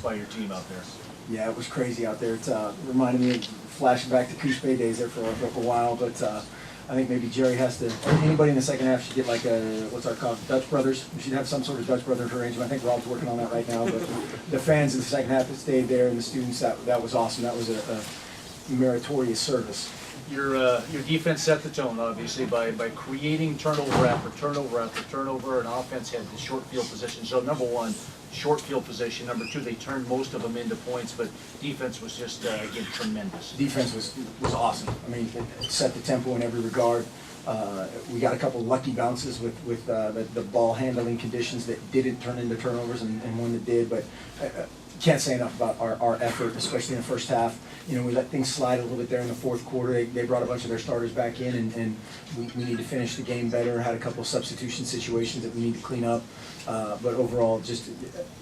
by your team out there. Yeah, it was crazy out there. It reminded me of flashing back to Coos Bay days there for a while, but I think maybe Jerry has to, anybody in the second half should get like a, what's our call, Dutch Brothers. We should have some sort of Dutch Brothers arrangement. I think Rob's working on that right now, but the fans in the second half that stayed there and the students, that was awesome. That was a meritorious service. Your defense set the tone, obviously, by creating turnover after turnover after turnover, and offense had the short field position. So number one, short field position. Number two, they turned most of them into points, but defense was just, again, tremendous. Defense was awesome. I mean, it set the tempo in every regard. We got a couple lucky bounces with the ball handling conditions that didn't turn into turnovers and one that did, but can't say enough about our effort, especially in the first half. You know, we let things slide a little bit there in the fourth quarter. They brought a bunch of their starters back in, and we need to finish the game better. Had a couple of substitution situations that we need to clean up. But overall, just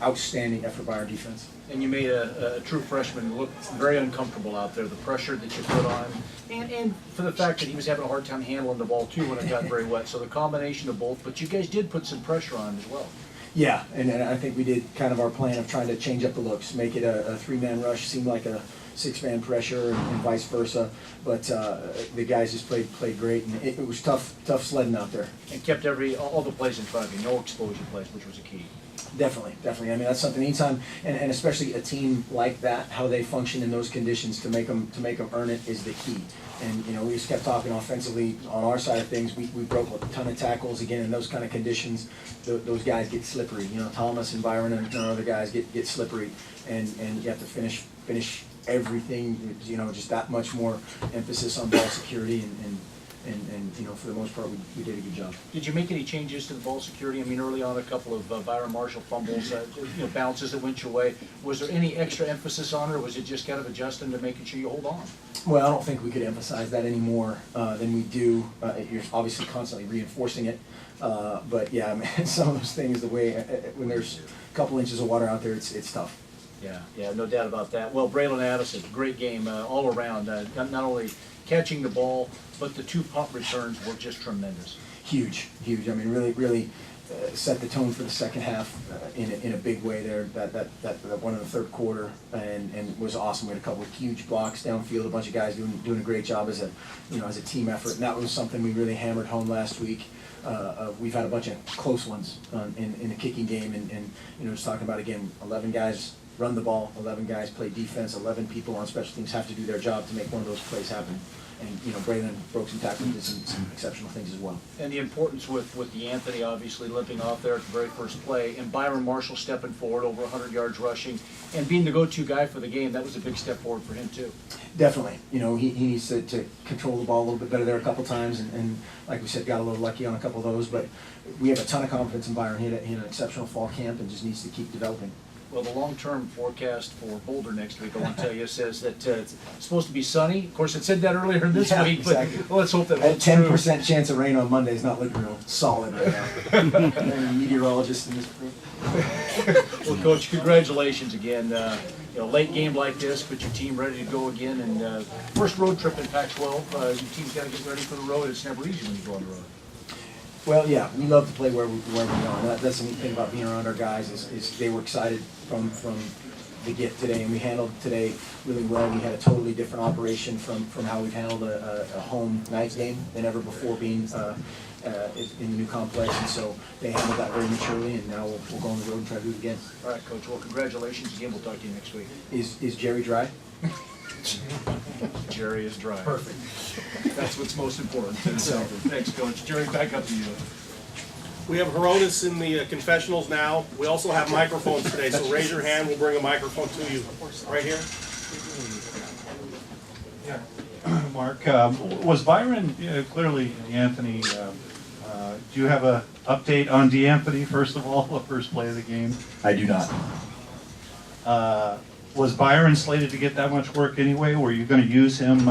outstanding effort by our defense. And you made a true freshman look very uncomfortable out there. The pressure that you put on, and for the fact that he was having a hard time handling the ball too when it got very wet. So the combination of both. But you guys did put some pressure on as well. Yeah, and I think we did kind of our plan of trying to change up the looks, make it a three-man rush, seem like a six-man pressure, and vice versa. But the guys just played great, and it was tough sledding out there. And kept all the plays in front of you, no exposure plays, which was a key. Definitely. I mean, that's something anytime, and especially a team like that, how they function in those conditions to make them earn it is the key. And, you know, we just kept talking offensively on our side of things. We broke a ton of tackles. Again, in those kind of conditions, those guys get slippery. You know, Thomas and Byron and our other guys get slippery. And you have to finish everything, you know, just that much more emphasis on ball security. And you know, for the most part, we did a good job. Did you make any changes to the ball security? I mean, early on, a couple of Byron Marshall fumbles, bounces that went your way. Was there any extra emphasis on it, or was it just kind of adjusting to making sure you hold on? Well, I don't think we could emphasize that any more than we do. You're obviously constantly reinforcing it. But yeah, I mean, some of those things, the way, when there's a couple inches of water out there, it's tough. Yeah, no doubt about that. Well, Braylon Addison, great game all around. Not only catching the ball, but the two punt returns were just tremendous. Huge. I mean, really set the tone for the second half in a big way there. That one in the third quarter and was awesome. We had a couple of huge blocks downfield. A bunch of guys doing a great job as a team effort. And that was something we really hammered home last week. We've had a bunch of close ones in the kicking game, and you know, just talking about again, 11 guys run the ball, 11 guys play defense, 11 people on special teams have to do their job to make one of those plays happen. And, you know, Braylon broke some tackles, did some exceptional things as well. And the importance with the Anthony obviously limping off there at the very first play, and Byron Marshall stepping forward over 100 yards rushing, and being the go-to guy for the game, that was a big step forward for him too. Definitely. You know, he needs to control the ball a little bit better there a couple times, and like we said, got a little lucky on a couple of those, but we have a ton of confidence in Byron. He had an exceptional fall camp and just needs to keep developing. Well, the long-term forecast for Boulder next week, I want to tell you, says that it's supposed to be sunny. Of course, it said that earlier this week, exactly. But let's hope that holds true. 10% chance of rain on Monday is not looking real solid right now. I'm a meteorologist in this group. Well, Coach, congratulations again. You know, late game like this, put your team ready to go again. And first road trip in Pac-12, your team's got to get ready for the road. It's never easy when you go on the road. Well, yeah, we love to play where we are. That's the neat thing about being around our guys is they were excited from the get today, and we handled today really well. We had a totally different operation from how we've handled a home night game than ever before being in the new complex, and so they handled that very maturely, and now we'll go on the road and try to do it again. All right, Coach. Well, congratulations again. We'll talk to you next week. Is Jerry dry? Jerry is dry. Perfect. That's what's most important. So, thanks, Coach. Jerry, back up to you. We have Herodes in the confessionals now. We also have microphones today, so raise your hand. We'll bring a microphone to you. Right here. Yeah. Mark, was Byron clearly Anthony? Do you have an update on DeAnthony, first of all, the first play of the game? I do not. Was Byron slated to get that much work anyway? Were you going to use him,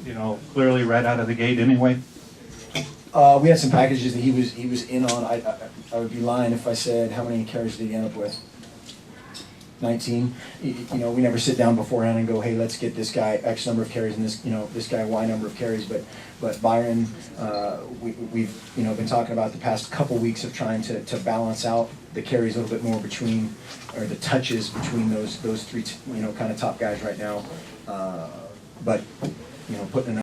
you know, clearly right out of the gate anyway? We had some packages that he was in on. I would be lying if I said how many carries did he end up with. 19. You know, we never sit down beforehand and go, hey, let's get this guy X number of carries and this guy Y number of carries. But Byron, we've been talking about the past couple weeks of trying to balance out the carries a little bit more between, or the touches between those three, kind of top guys right now. But, putting enough